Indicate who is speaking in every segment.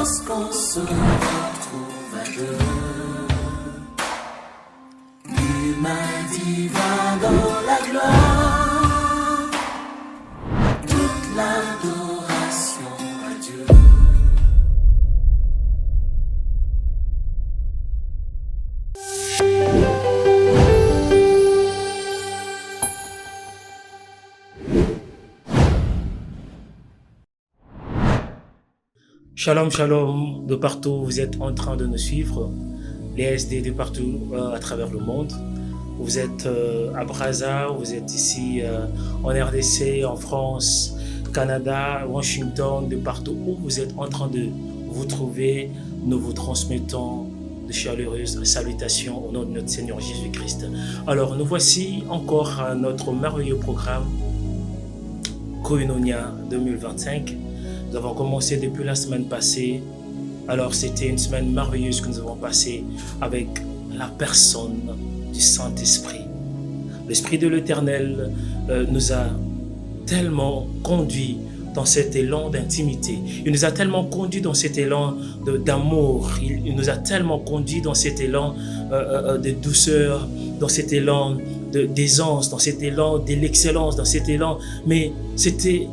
Speaker 1: lorsqu'on se retrouve à deux. L'humain divin dans la gloire, toute l'adoration à Dieu.
Speaker 2: Shalom, shalom, de partout vous êtes en train de nous suivre, les SD de partout à travers le monde. Vous êtes à Brazza, vous êtes ici en RDC, en France, Canada, Washington, de partout où vous êtes en train de vous trouver. Nous vous transmettons de chaleureuses salutations au nom de notre Seigneur Jésus-Christ. Alors nous voici encore à notre merveilleux programme Koinonia 2025. Nous avons commencé depuis la semaine passée. Alors c'était une semaine merveilleuse que nous avons passée avec la personne du Saint-Esprit. L'Esprit de l'Éternel nous a tellement conduits dans cet élan d'intimité. Il nous a tellement conduits dans cet élan d'amour. Il nous a tellement conduits dans cet élan de douceur, dans cet élan d'aisance, dans cet élan de l'excellence, dans cet élan. Mais c'était...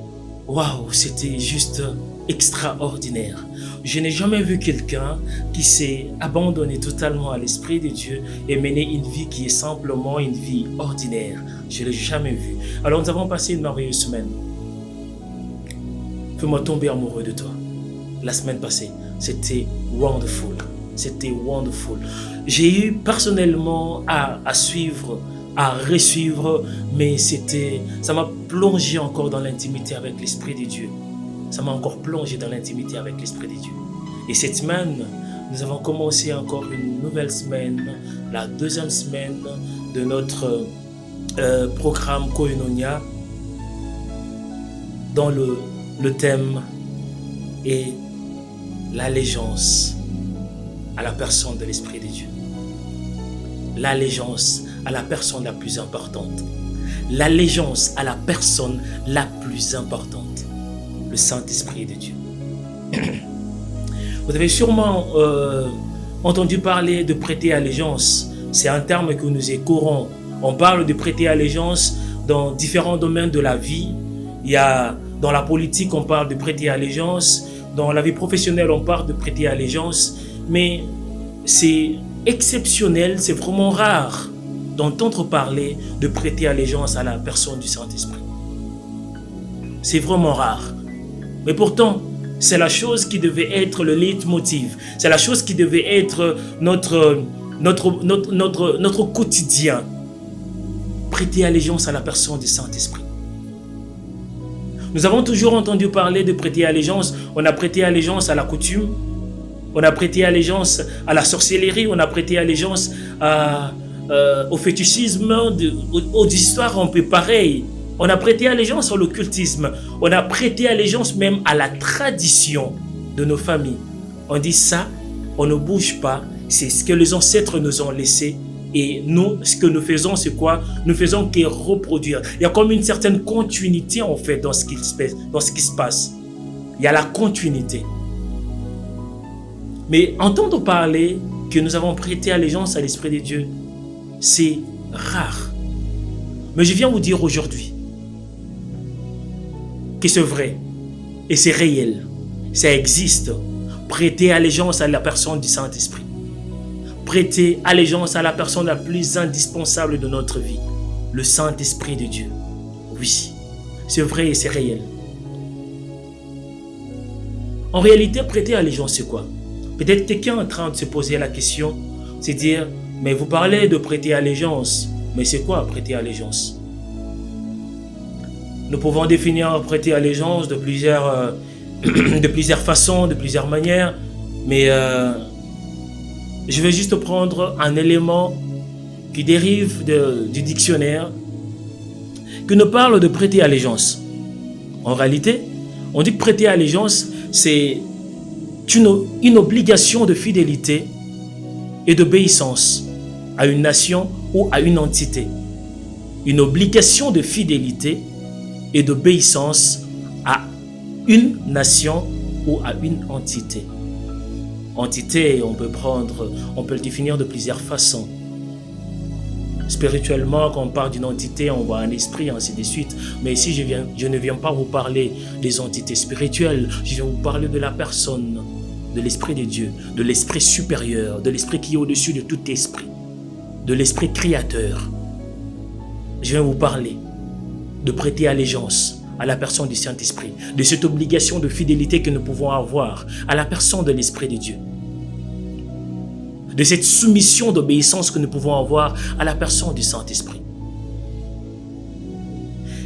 Speaker 2: Waouh, c'était juste extraordinaire. Je n'ai jamais vu quelqu'un qui s'est abandonné totalement à l'Esprit de Dieu et mené une vie qui est simplement une vie ordinaire. Je ne l'ai jamais vu. Alors nous avons passé une merveilleuse semaine. Fais-moi tomber amoureux de toi. La semaine passée, c'était wonderful. C'était wonderful. J'ai eu personnellement à suivre, à resuivre, mais ça m'a plongé encore dans l'intimité avec l'Esprit de Dieu. Ça m'a encore plongé dans l'intimité avec l'Esprit de Dieu. Et cette semaine, nous avons commencé encore une nouvelle semaine, la deuxième semaine de notre programme Koinonia, dont le thème est l'allégeance à la personne de l'Esprit de Dieu. L'allégeance à la personne la plus importante. L'allégeance à la personne la plus importante. Le Saint-Esprit de Dieu. Vous avez sûrement entendu parler de prêter allégeance. C'est un terme que nous est courant. On parle de prêter allégeance dans différents domaines de la vie. Il y a, dans la politique, on parle de prêter allégeance. Dans la vie professionnelle, on parle de prêter allégeance. Mais c'est exceptionnel, c'est vraiment rare d'entendre parler de prêter allégeance à la personne du Saint-Esprit. C'est vraiment rare. Mais pourtant, c'est la chose qui devait être le leitmotiv. C'est la chose qui devait être notre quotidien. Prêter allégeance à la personne du Saint-Esprit. Nous avons toujours entendu parler de prêter allégeance. On a prêté allégeance à la coutume. On a prêté allégeance à la sorcellerie. On a prêté allégeance au fétichisme, aux histoires un peu pareilles. On a prêté allégeance à l'occultisme. On a prêté allégeance même à la tradition de nos familles. On dit ça, on ne bouge pas. C'est ce que les ancêtres nous ont laissé. Et nous, ce que nous faisons, c'est quoi? Nous faisons que reproduire. Il y a comme une certaine continuité en fait dans ce qui se passe. Il y a la continuité. Mais entendre parler que nous avons prêté allégeance à l'Esprit de Dieu, c'est rare. Mais je viens vous dire aujourd'hui que c'est vrai et c'est réel. Ça existe. Prêter allégeance à la personne du Saint-Esprit. Prêter allégeance à la personne la plus indispensable de notre vie. Le Saint-Esprit de Dieu. Oui, c'est vrai et c'est réel. En réalité, prêter allégeance, c'est quoi? Peut-être quelqu'un est en train de se poser la question, c'est dire, mais vous parlez de prêter allégeance, mais c'est quoi prêter allégeance? Nous pouvons définir prêter allégeance de plusieurs façons, de plusieurs manières, mais je vais juste prendre un élément qui dérive du dictionnaire, qui nous parle de prêter allégeance. En réalité, on dit que prêter allégeance, c'est une obligation de fidélité et d'obéissance à une nation ou à une entité. Une obligation de fidélité et d'obéissance à une nation ou à une entité. Entité, on peut le définir de plusieurs façons. Spirituellement, quand on parle d'une entité, on voit un esprit, ainsi de suite. Mais ici, je ne viens pas vous parler des entités spirituelles. Je viens vous parler de la personne, de l'Esprit de Dieu, de l'Esprit supérieur, de l'Esprit qui est au-dessus de tout esprit, de l'Esprit créateur. Je viens vous parler de prêter allégeance à la personne du Saint-Esprit, de cette obligation de fidélité que nous pouvons avoir à la personne de l'Esprit de Dieu, de cette soumission d'obéissance que nous pouvons avoir à la personne du Saint-Esprit.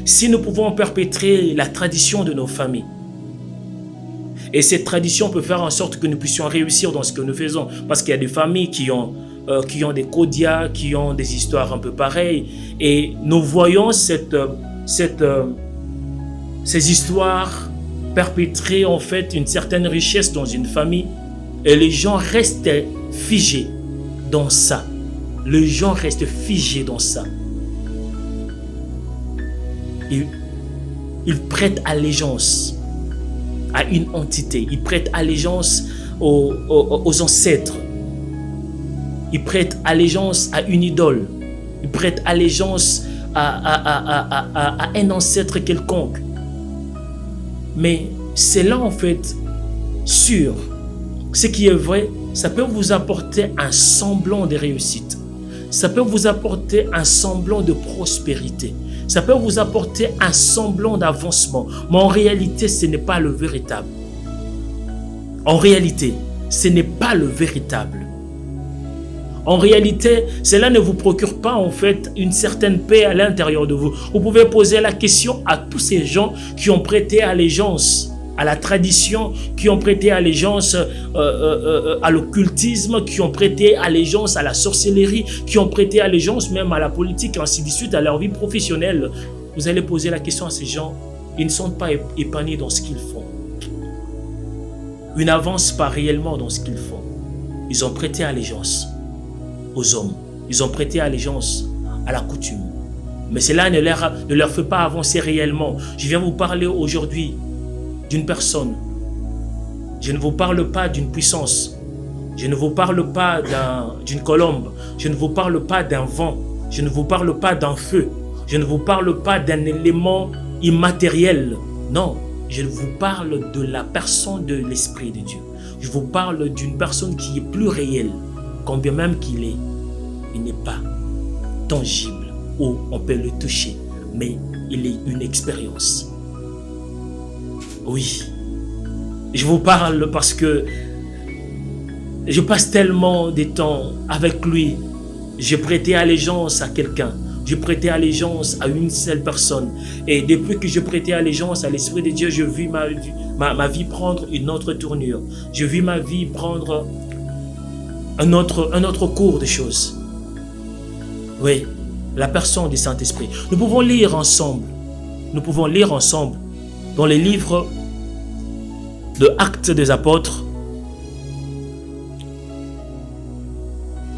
Speaker 2: Si nous pouvons perpétrer la tradition de nos familles, et cette tradition peut faire en sorte que nous puissions réussir dans ce que nous faisons, parce qu'il y a des familles qui ont des codias, qui ont des histoires un peu pareilles, et nous voyons ces histoires perpétrer en fait une certaine richesse dans une famille, et les gens restent figés dans ça. Les gens restent figés dans ça. Ils prêtent allégeance à une entité. Ils prêtent allégeance aux ancêtres. Ils prêtent allégeance à une idole. Ils prêtent allégeance à un ancêtre quelconque. Mais c'est là en fait sûr. Ce qui est vrai, ça peut vous apporter un semblant de réussite. Ça peut vous apporter un semblant de prospérité. Ça peut vous apporter un semblant d'avancement. Mais en réalité, ce n'est pas le véritable. En réalité, ce n'est pas le véritable. En réalité, cela ne vous procure pas en fait une certaine paix à l'intérieur de vous. Vous pouvez poser la question à tous ces gens qui ont prêté allégeance à la tradition, qui ont prêté allégeance à l'occultisme, qui ont prêté allégeance à la sorcellerie, qui ont prêté allégeance même à la politique, ainsi de suite, à leur vie professionnelle. Vous allez poser la question à ces gens, ils ne sont pas épanouis dans ce qu'ils font. Ils n'avancent pas réellement dans ce qu'ils font. Ils ont prêté allégeance aux hommes. Ils ont prêté allégeance à la coutume. Mais cela ne leur fait pas avancer réellement. Je viens vous parler aujourd'hui d'une personne. Je ne vous parle pas d'une puissance. Je ne vous parle pas d'une colombe. Je ne vous parle pas d'un vent. Je ne vous parle pas d'un feu. Je ne vous parle pas d'un élément immatériel. Non, je vous parle de la personne de l'Esprit de Dieu. Je vous parle d'une personne qui est plus réelle, combien même qu'il est. Il n'est pas tangible ou on peut le toucher, mais il est une expérience. Oui, je vous parle parce que je passe tellement de temps avec lui. J'ai prêté allégeance à quelqu'un. J'ai prêté allégeance à une seule personne. Et depuis que je prêtais allégeance à l'Esprit de Dieu, je vis ma vie prendre une autre tournure. Je vis ma vie prendre un autre cours de choses. Oui, la personne du Saint-Esprit. Nous pouvons lire ensemble dans les livres de Actes des Apôtres.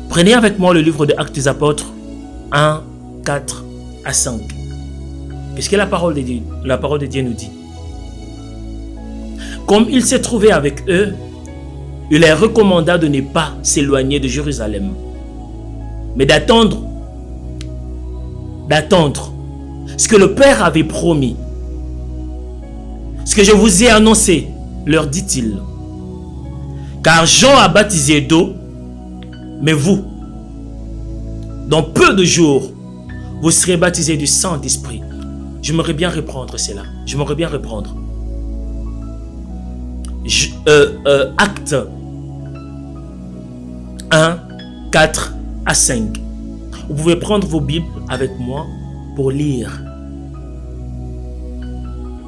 Speaker 2: Prenez avec moi le livre de Actes des Apôtres 1, 4 à 5. Qu'est-ce que la parole de Dieu nous dit? Comme il s'est trouvé avec eux, il leur recommanda de ne pas s'éloigner de Jérusalem, mais d'attendre ce que le Père avait promis. Ce que je vous ai annoncé, leur dit-il. Car Jean a baptisé d'eau, mais vous, dans peu de jours, vous serez baptisés du Saint-Esprit. J'aimerais bien reprendre cela. Actes 1, 4 à 5. Vous pouvez prendre vos Bibles avec moi pour lire.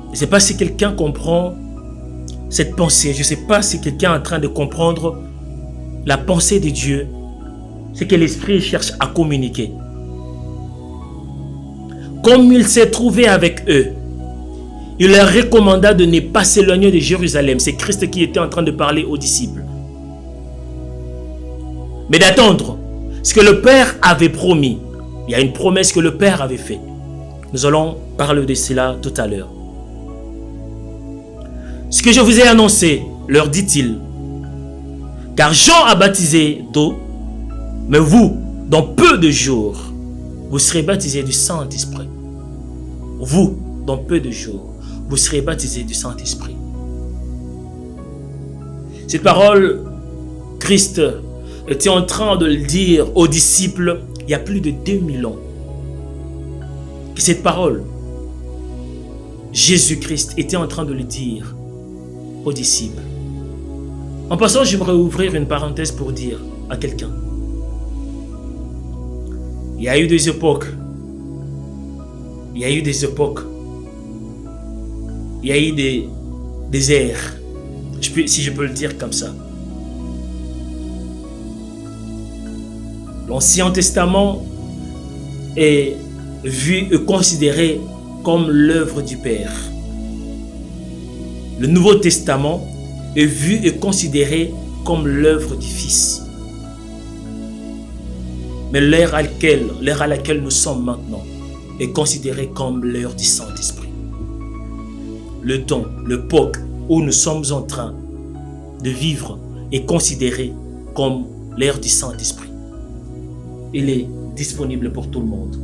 Speaker 2: Je ne sais pas si quelqu'un comprend cette pensée. Je ne sais pas si quelqu'un est en train de comprendre la pensée de Dieu, ce que l'Esprit cherche à communiquer. Comme il s'est trouvé avec eux, il leur recommanda de ne pas s'éloigner de Jérusalem. C'est Christ qui était en train de parler aux disciples. Mais d'attendre ce que le Père avait promis. Il y a une promesse que le Père avait faite. Nous allons parler de cela tout à l'heure. Ce que je vous ai annoncé, leur dit-il, Car Jean a baptisé d'eau, mais vous, dans peu de jours, vous serez baptisés du Saint-Esprit. Vous, dans peu de jours, vous serez baptisés du Saint-Esprit. Cette parole, Christ était en train de le dire aux disciples il y a plus de 2000 ans. Et cette parole, Jésus-Christ était en train de le dire aux disciples. En passant, j'aimerais ouvrir une parenthèse pour dire à quelqu'un. Il y a eu des époques. Il y a eu des époques. Il y a eu des ères. Si je peux le dire comme ça. L'Ancien Testament est vu et considéré comme l'œuvre du Père. Le Nouveau Testament est vu et considéré comme l'œuvre du Fils. Mais l'ère à laquelle nous sommes maintenant est considérée comme l'heure du Saint-Esprit. Le temps, l'époque où nous sommes en train de vivre est considéré comme l'ère du Saint-Esprit. Il est disponible pour tout le monde.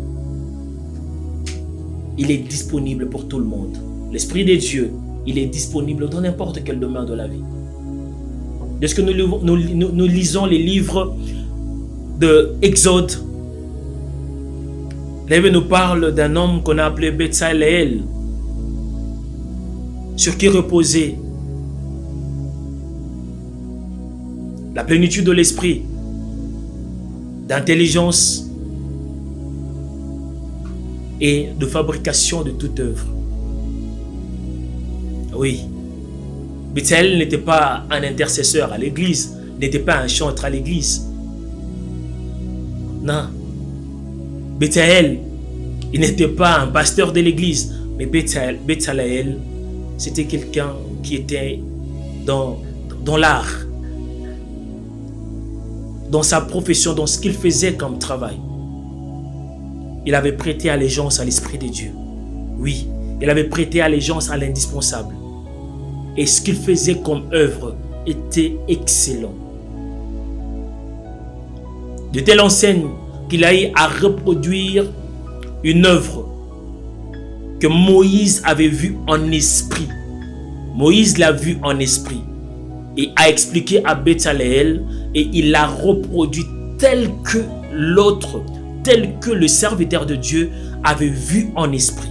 Speaker 2: Il est disponible pour tout le monde. L'Esprit de Dieu, il est disponible dans n'importe quel domaine de la vie. Lorsque nous lisons les livres de Exode, la Bible nous parle d'un homme qu'on a appelé Betsaleel, sur qui reposait la plénitude de l'esprit, d'intelligence et de fabrication de toute œuvre. Oui, Betsaleel n'était pas un intercesseur à l'église, n'était pas un chantre à l'église. Non. Betsaleel, il n'était pas un pasteur de l'église, mais Betsaleel, c'était quelqu'un qui était dans l'art, dans sa profession, dans ce qu'il faisait comme travail. Il avait prêté allégeance à l'Esprit de Dieu. Oui, il avait prêté allégeance à l'indispensable. Et ce qu'il faisait comme œuvre était excellent. De telle enseigne qu'il a eu à reproduire une œuvre que Moïse avait vue en esprit. Moïse l'a vue en esprit et a expliqué à Betsaleel et il l'a reproduit tel que l'autre, tel que le serviteur de Dieu avait vu en esprit.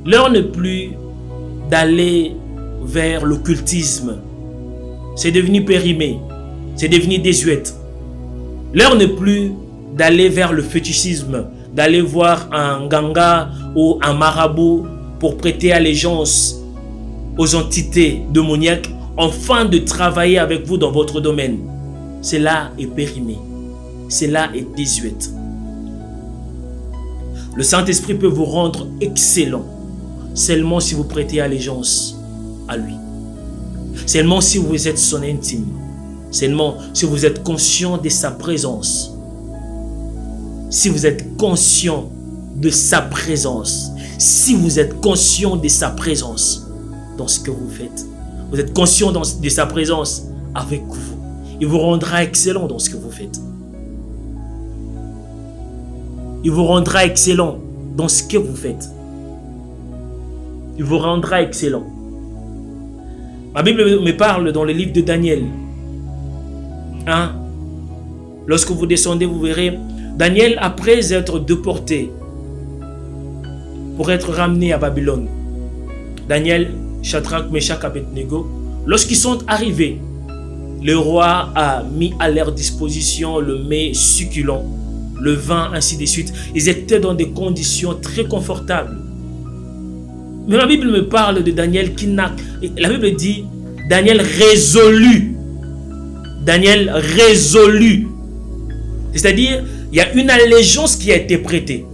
Speaker 2: L'heure n'est plus d'aller vers l'occultisme. C'est devenu périmé. C'est devenu désuète. L'heure n'est plus d'aller vers le fétichisme, d'aller voir un ganga ou un marabout pour prêter allégeance aux entités démoniaques afin de travailler avec vous dans votre domaine. Cela est périmé. Cela est désuète. Le Saint-Esprit peut vous rendre excellent seulement si vous prêtez allégeance à lui. Seulement si vous êtes son intime. Seulement si vous êtes conscient de sa présence. Si vous êtes conscient de sa présence. Si vous êtes conscient de sa présence dans ce que vous faites. Vous êtes conscient de sa présence avec vous. Il vous rendra excellent dans ce que vous faites. Il vous rendra excellent dans ce que vous faites. Il vous rendra excellent. Ma Bible me parle dans le livre de Daniel. Lorsque vous descendez, vous verrez Daniel, après être déporté pour être ramené à Babylone. Daniel, Shadrach, Meshach, Abednego, lorsqu'ils sont arrivés, le roi a mis à leur disposition le mets succulent, le vin, ainsi de suite. Ils étaient dans des conditions très confortables. Mais la Bible me parle de Daniel qui n'a... La Bible dit Daniel résolu. Daniel résolu. C'est-à-dire, il y a une allégeance qui a été prêtée.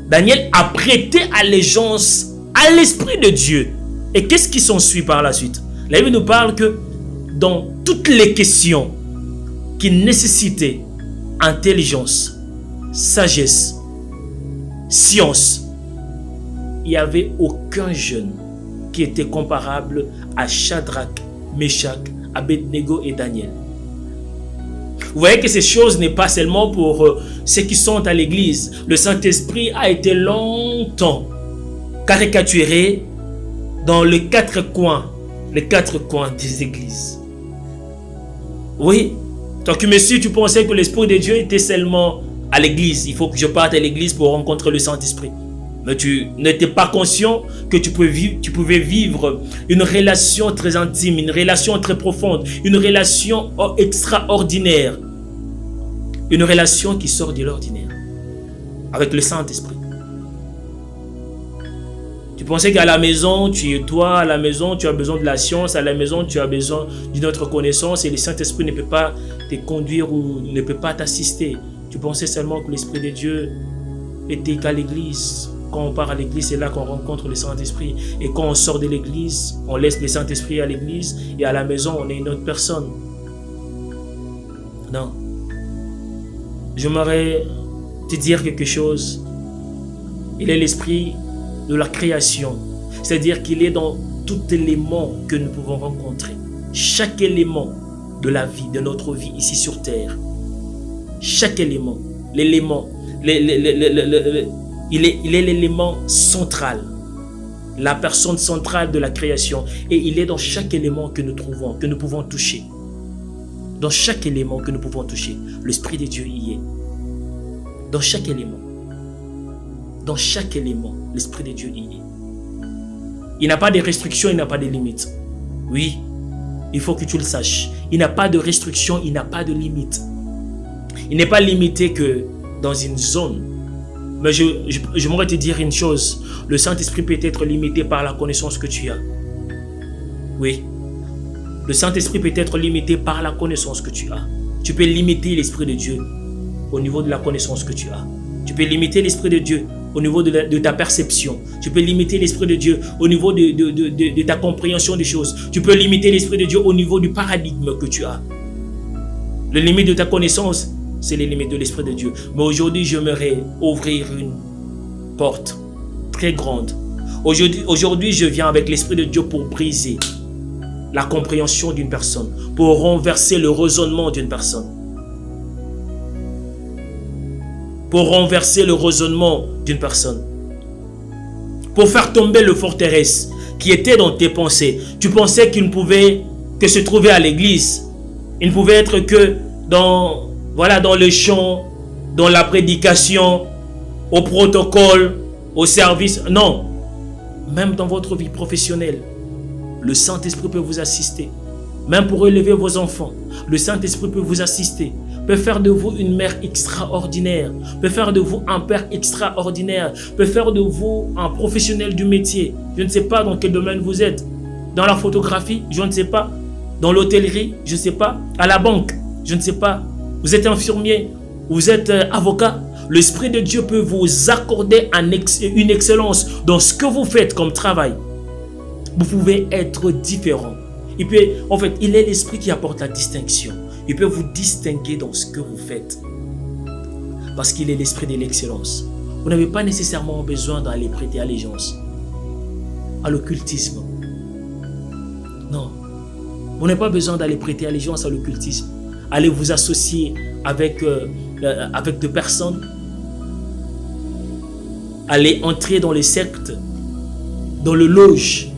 Speaker 2: Daniel a prêté allégeance à l'Esprit de Dieu. Et qu'est-ce qui s'ensuit par la suite? La Bible nous parle que dans toutes les questions qui nécessitaient intelligence, sagesse, science, il n'y avait aucun jeune qui était comparable à Shadrach, Meshach, Abednego et Daniel. Vous voyez que ces choses n'est pas seulement pour ceux qui sont à l'église. Le Saint-Esprit a été longtemps caricaturé dans les quatre coins des églises. Oui, tant que monsieur, tu pensais que l'Esprit de Dieu était seulement à l'église. Il faut que je parte à l'église pour rencontrer le Saint-Esprit. Mais tu n'étais pas conscient que tu pouvais vivre une relation très intime, une relation très profonde, une relation extraordinaire. Une relation qui sort de l'ordinaire avec le Saint-Esprit. Tu pensais qu'à la maison, à la maison, tu as besoin de la science, à la maison, tu as besoin d'une autre connaissance et le Saint-Esprit ne peut pas te conduire ou ne peut pas t'assister. Tu pensais seulement que l'Esprit de Dieu était qu'à l'église. Quand on part à l'église, c'est là qu'on rencontre le Saint-Esprit. Et quand on sort de l'église, on laisse le Saint-Esprit à l'église et à la maison, on est une autre personne. Non. J'aimerais te dire quelque chose. Il est l'esprit de la création. C'est-à-dire qu'il est dans tout élément que nous pouvons rencontrer. Chaque élément de la vie, de notre vie ici sur terre. Chaque élément. L'élément. Il est l'élément central. La personne centrale de la création. Et il est dans chaque élément que nous trouvons, que nous pouvons toucher. Dans chaque élément que nous pouvons toucher, l'Esprit de Dieu y est. Dans chaque élément. Dans chaque élément, l'Esprit de Dieu y est. Il n'a pas de restrictions, il n'a pas de limites. Oui, il faut que tu le saches. Il n'a pas de restrictions, il n'a pas de limites. Il n'est pas limité que dans une zone. Mais j'aimerais te dire une chose. Le Saint-Esprit peut être limité par la connaissance que tu as. Oui. Le Saint-Esprit peut être limité par la connaissance que tu as. Tu peux limiter l'Esprit de Dieu au niveau de la connaissance que tu as. Tu peux limiter l'Esprit de Dieu au niveau de ta perception. Tu peux limiter l'Esprit de Dieu au niveau de ta compréhension des choses. Tu peux limiter l'Esprit de Dieu au niveau du paradigme que tu as. Les limites de ta connaissance, c'est les limites de l'Esprit de Dieu. Mais aujourd'hui, j'aimerais ouvrir une porte très grande. Aujourd'hui, je viens avec l'Esprit de Dieu pour briser la compréhension d'une personne, pour renverser le raisonnement d'une personne. Pour renverser le raisonnement d'une personne. Pour faire tomber le forteresse qui était dans tes pensées. Tu pensais qu'il ne pouvait que se trouver à l'église. Il ne pouvait être que dans le chant, dans la prédication, au protocole, au service. Non. Même dans votre vie professionnelle. Le Saint-Esprit peut vous assister. Même pour élever vos enfants, le Saint-Esprit peut vous assister. Peut faire de vous une mère extraordinaire. Peut faire de vous un père extraordinaire. Peut faire de vous un professionnel du métier. Je ne sais pas dans quel domaine vous êtes. Dans la photographie, je ne sais pas. Dans l'hôtellerie, je ne sais pas. À la banque, je ne sais pas. Vous êtes infirmier, vous êtes avocat. L'Esprit de Dieu peut vous accorder une excellence dans ce que vous faites comme travail. Vous pouvez être différent. Il est l'Esprit qui apporte la distinction. Il peut vous distinguer dans ce que vous faites. Parce qu'il est l'Esprit de l'excellence. Vous n'avez pas nécessairement besoin d'aller prêter allégeance à l'occultisme. Non. Vous n'avez pas besoin d'aller prêter allégeance à l'occultisme. Allez vous associer avec des personnes. Allez entrer dans les sectes, dans le loge.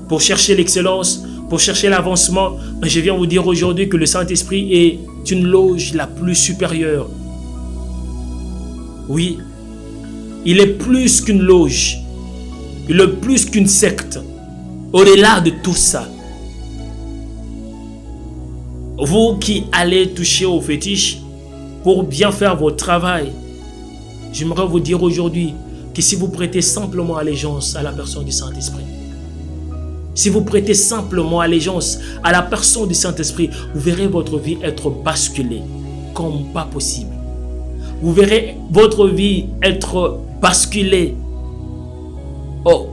Speaker 2: Pour chercher l'excellence, pour chercher l'avancement, je viens vous dire aujourd'hui que le Saint-Esprit est une loge la plus supérieure. Oui, il est plus qu'une loge. Il est plus qu'une secte. Au-delà de tout ça, vous qui allez toucher aux fétiches pour bien faire votre travail, j'aimerais vous dire aujourd'hui que si vous prêtez simplement allégeance à la personne du Saint-Esprit, si vous prêtez simplement allégeance à la personne du Saint-Esprit, vous verrez votre vie être basculée comme pas possible. Vous verrez votre vie être basculée. Oh,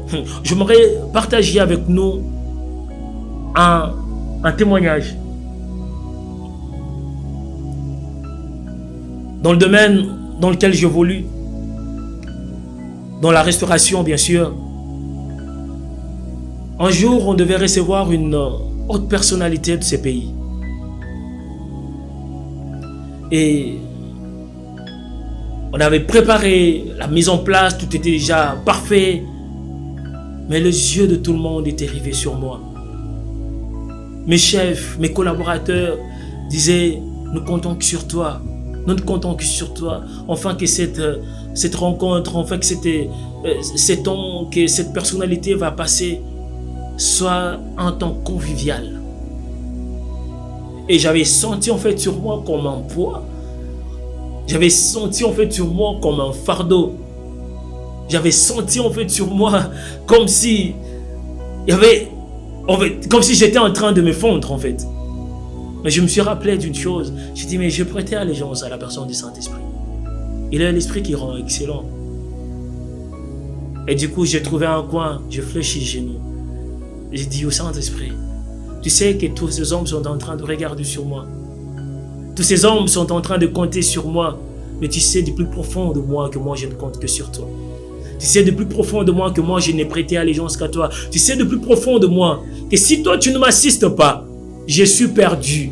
Speaker 2: j'aimerais partager avec nous un témoignage. Dans le domaine dans lequel j'évolue, dans la restauration bien sûr, Un jour, on devait recevoir une haute personnalité de ces pays. Et on avait préparé la mise en place, tout était déjà parfait. Mais les yeux de tout le monde étaient rivés sur moi. Mes chefs, mes collaborateurs disaient, nous comptons que sur toi. Nous ne comptons que sur toi. Enfin que cette rencontre, enfin que cette personnalité va passer soit un temps convivial. Et j'avais senti en fait sur moi comme un poids. J'avais senti en fait sur moi comme un fardeau. J'avais senti en fait sur moi comme si comme si j'étais en train de me fondre en fait. Mais je me suis rappelé d'une chose. J'ai dit mais je prêtais allégeance à la personne du Saint-Esprit. Il est l'Esprit qui rend excellent. Et du coup j'ai trouvé un coin, je fléchis les genoux. J'ai dit au Saint-Esprit, tu sais que tous ces hommes sont en train de regarder sur moi. Tous ces hommes sont en train de compter sur moi. Mais tu sais du plus profond de moi que moi je ne compte que sur toi. Tu sais de plus profond de moi que moi je n'ai prêté allégeance qu'à toi. Tu sais de plus profond de moi que si toi tu ne m'assistes pas, je suis perdu.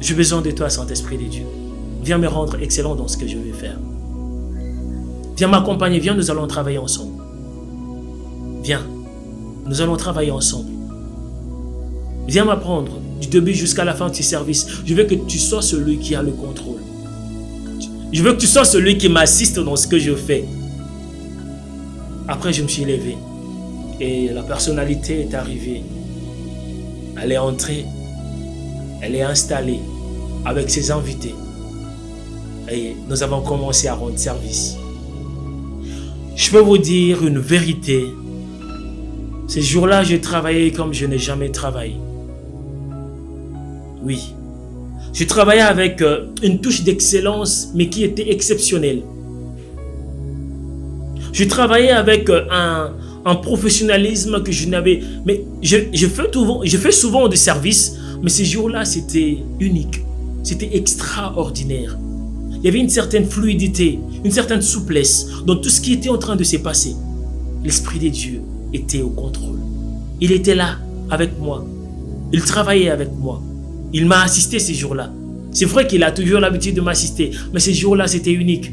Speaker 2: J'ai besoin de toi, Saint-Esprit de Dieu. Viens me rendre excellent dans ce que je vais faire. Viens m'accompagner, viens, nous allons travailler ensemble. Viens, nous allons travailler ensemble. Viens m'apprendre du début jusqu'à la fin de ce service. Je veux que tu sois celui qui a le contrôle. Je veux que tu sois celui qui m'assiste dans ce que je fais. Après, je me suis levé et la personnalité est arrivée. Elle est entrée, elle est installée avec ses invités. Et nous avons commencé à rendre service. Je peux vous dire une vérité. Ces jours-là, j'ai travaillé comme je n'ai jamais travaillé. Oui. Je travaillais avec une touche d'excellence, mais qui était exceptionnelle. Je travaillais avec un professionnalisme que je n'avais... Mais je fais souvent de service, mais ces jours-là, c'était unique. C'était extraordinaire. Il y avait une certaine fluidité, une certaine souplesse dans tout ce qui était en train de se passer. L'Esprit de Dieu était au contrôle. Il était là avec moi. Il travaillait avec moi. Il m'a assisté ces jours-là. C'est vrai qu'il a toujours l'habitude de m'assister, mais ces jours-là, c'était unique.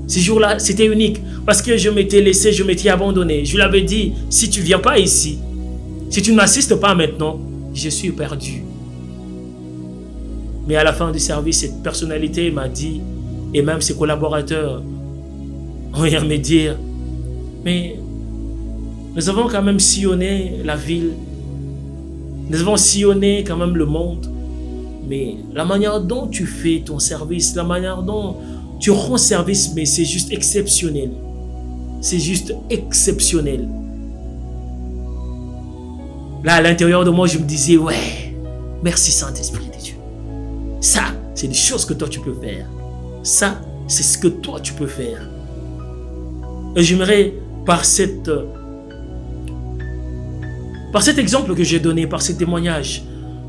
Speaker 2: Ces jours-là, c'était unique parce que je m'étais laissé, je m'étais abandonné. Je lui avais dit, si tu ne viens pas ici, si tu ne m'assistes pas maintenant, je suis perdu. Mais à la fin du service, cette personnalité m'a dit, et même ses collaborateurs ont à me dire, mais nous avons quand même sillonné la ville. Nous avons sillonné quand même le monde. Mais la manière dont tu fais ton service, la manière dont tu rends service, mais c'est juste exceptionnel. C'est juste exceptionnel. Là, à l'intérieur de moi, je me disais, ouais, merci Saint-Esprit de Dieu. Ça, c'est des choses que toi tu peux faire. Ça, c'est ce que toi tu peux faire. Et j'aimerais, par cet exemple que j'ai donné, par ce témoignage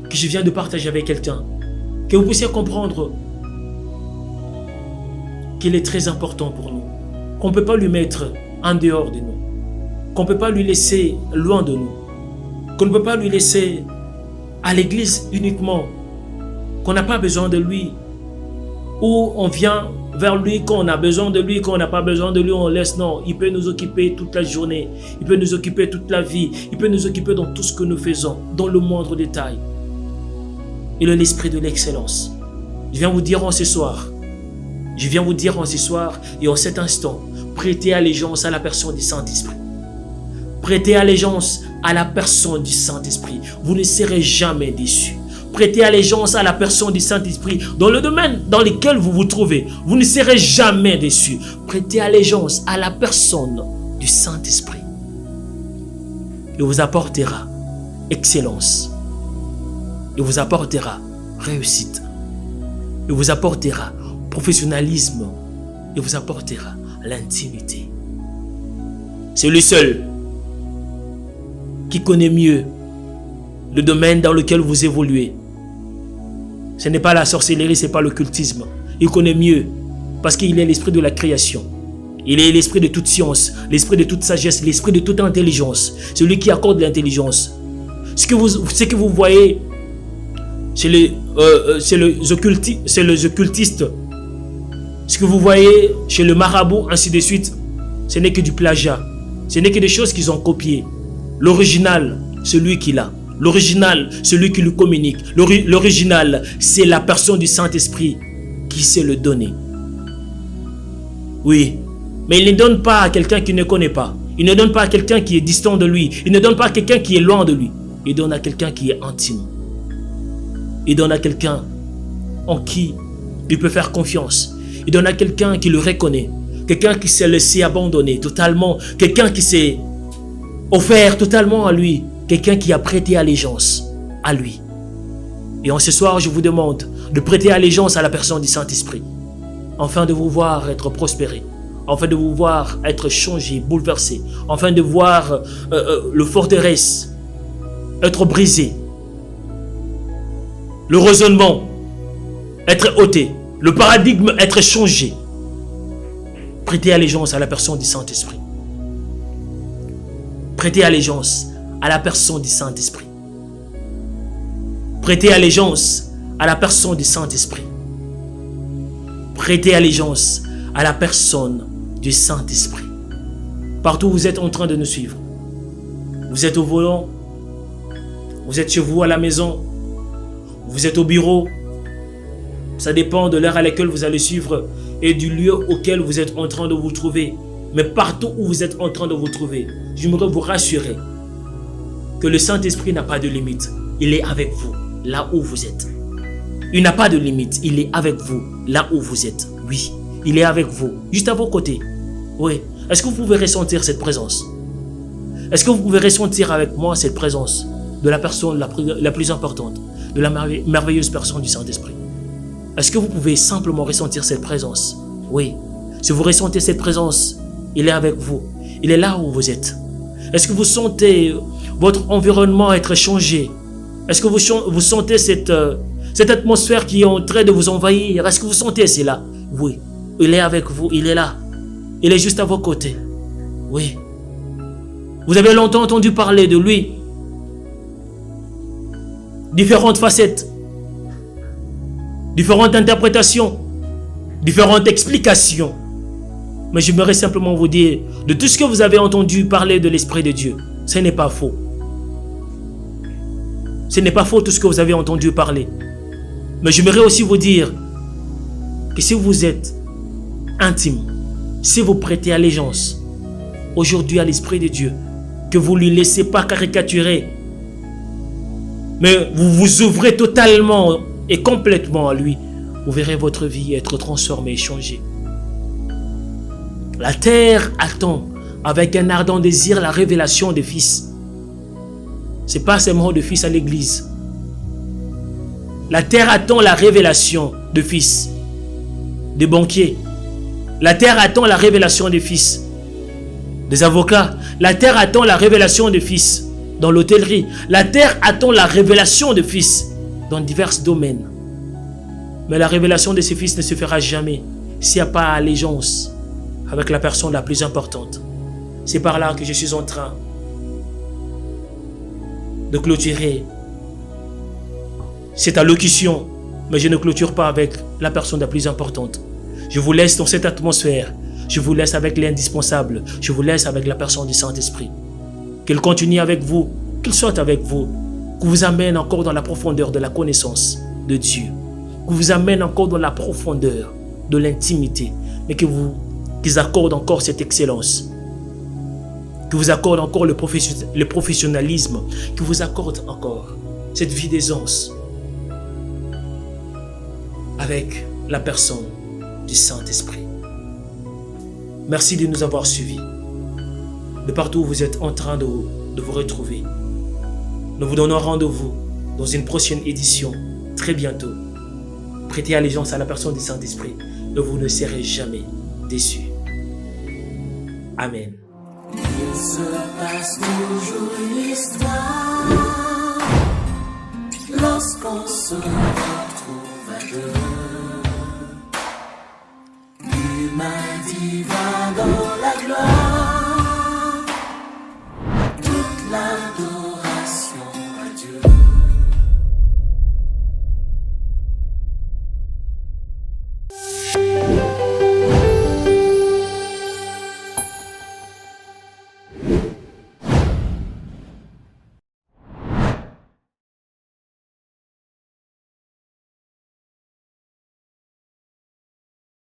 Speaker 2: que je viens de partager avec quelqu'un, que vous puissiez comprendre qu'il est très important pour nous, qu'on ne peut pas lui mettre en dehors de nous, qu'on ne peut pas lui laisser loin de nous, qu'on ne peut pas lui laisser à l'église uniquement, qu'on n'a pas besoin de lui, ou on vient vers lui quand on a besoin de lui, quand on n'a pas besoin de lui, on laisse. Non, il peut nous occuper toute la journée, il peut nous occuper toute la vie, il peut nous occuper dans tout ce que nous faisons, dans le moindre détail. Il est l'esprit de l'excellence. Je viens vous dire en ce soir, et en cet instant, prêtez allégeance à la personne du Saint-Esprit. Prêtez allégeance à la personne du Saint-Esprit. Vous ne serez jamais déçus. Prêtez allégeance à la personne du Saint-Esprit. Dans le domaine dans lequel vous vous trouvez, vous ne serez jamais déçus. Prêtez allégeance à la personne du Saint-Esprit. Il vous apportera excellence. Il vous apportera réussite. Il vous apportera professionnalisme. Il vous apportera l'intimité. C'est lui seul qui connaît mieux le domaine dans lequel vous évoluez. Ce n'est pas la sorcellerie, ce n'est pas l'occultisme. Il connaît mieux parce qu'il est l'esprit de la création. Il est l'esprit de toute science, l'esprit de toute sagesse, l'esprit de toute intelligence. Celui qui accorde l'intelligence. Ce que vous voyez chez les occultistes, ce que vous voyez chez le marabout, ainsi de suite, ce n'est que du plagiat. Ce n'est que des choses qu'ils ont copiées. L'original, celui qui l'a. L'original, celui qui lui communique. L'original, c'est la personne du Saint-Esprit qui sait le donner. Oui, mais il ne donne pas à quelqu'un qui ne connaît pas. Il ne donne pas à quelqu'un qui est distant de lui. Il ne donne pas à quelqu'un qui est loin de lui. Il donne à quelqu'un qui est intime. Il donne à quelqu'un en qui il peut faire confiance. Il donne à quelqu'un qui le reconnaît. Quelqu'un qui s'est laissé abandonner totalement. Quelqu'un qui s'est offert totalement à lui. Quelqu'un qui a prêté allégeance à lui. Et en ce soir, je vous demande de prêter allégeance à la personne du Saint-Esprit. Afin de vous voir être prospéré. Afin de vous voir être changé, bouleversé. Afin de voir le forteresse être brisé. Le raisonnement être ôté. Le paradigme être changé. Prêtez allégeance à la personne du Saint-Esprit. Prêtez allégeance à la personne du Saint-Esprit. Prêtez allégeance à la personne du Saint-Esprit. Prêtez allégeance à la personne du Saint-Esprit. Partout où vous êtes en train de nous suivre. Vous êtes au volant. Vous êtes chez vous à la maison. Vous êtes au bureau. Ça dépend de l'heure à laquelle vous allez suivre et du lieu auquel vous êtes en train de vous trouver. Mais partout où vous êtes en train de vous trouver, j'aimerais vous rassurer que le Saint-Esprit n'a pas de limite. Il est avec vous, là où vous êtes. Il n'a pas de limite. Il est avec vous, là où vous êtes. Oui, il est avec vous, juste à vos côtés. Oui. Est-ce que vous pouvez ressentir cette présence? Est-ce que vous pouvez ressentir avec moi cette présence de la personne la plus importante, de la merveilleuse personne du Saint-Esprit? Est-ce que vous pouvez simplement ressentir cette présence? Oui. Si vous ressentez cette présence, il est avec vous. Il est là où vous êtes. Est-ce que vous sentez votre environnement être changé? Est-ce que vous sentez cette atmosphère qui est en train de vous envahir? Est-ce que vous sentez cela? Oui. Il est avec vous. Il est là. Il est juste à vos côtés. Oui. Vous avez longtemps entendu parler de lui. Différentes facettes. Différentes interprétations. Différentes explications. Mais j'aimerais simplement vous dire, de tout ce que vous avez entendu parler de l'Esprit de Dieu, ce n'est pas faux. Ce n'est pas faux tout ce que vous avez entendu parler. Mais j'aimerais aussi vous dire que si vous êtes intime, si vous prêtez allégeance aujourd'hui à l'Esprit de Dieu, que vous ne lui laissez pas caricaturer, mais vous vous ouvrez totalement et complètement à lui, vous verrez votre vie être transformée et changée. La terre attend avec un ardent désir la révélation des fils. Ce n'est pas seulement de fils à l'église. La terre attend la révélation de fils, des banquiers. La terre attend la révélation des fils, des avocats. La terre attend la révélation des fils dans l'hôtellerie. La terre attend la révélation des fils dans divers domaines. Mais la révélation de ces fils ne se fera jamais s'il n'y a pas allégeance avec la personne la plus importante. C'est par là que je suis en train de clôturer cette allocution, mais je ne clôture pas avec la personne la plus importante. Je vous laisse dans cette atmosphère. Je vous laisse avec l'indispensable. Je vous laisse avec la personne du Saint-Esprit. Qu'il continue avec vous, qu'il soit avec vous, qu'il vous amène encore dans la profondeur de la connaissance de Dieu, qu'il vous amène encore dans la profondeur de l'intimité, mais qu'ils accordent encore cette excellence, qu'ils vous accordent encore le professionnalisme, qu'ils vous accordent encore cette vie d'aisance avec la personne du Saint-Esprit. Merci de nous avoir suivis. De partout où vous êtes en train de vous retrouver. Nous vous donnons rendez-vous dans une prochaine édition, très bientôt. Prêtez allégeance à la personne du Saint-Esprit et vous ne serez jamais déçus. Amen.
Speaker 1: Il se passe toujours une histoire lorsqu'on se retrouve à deux. chemin divin dans la gloire.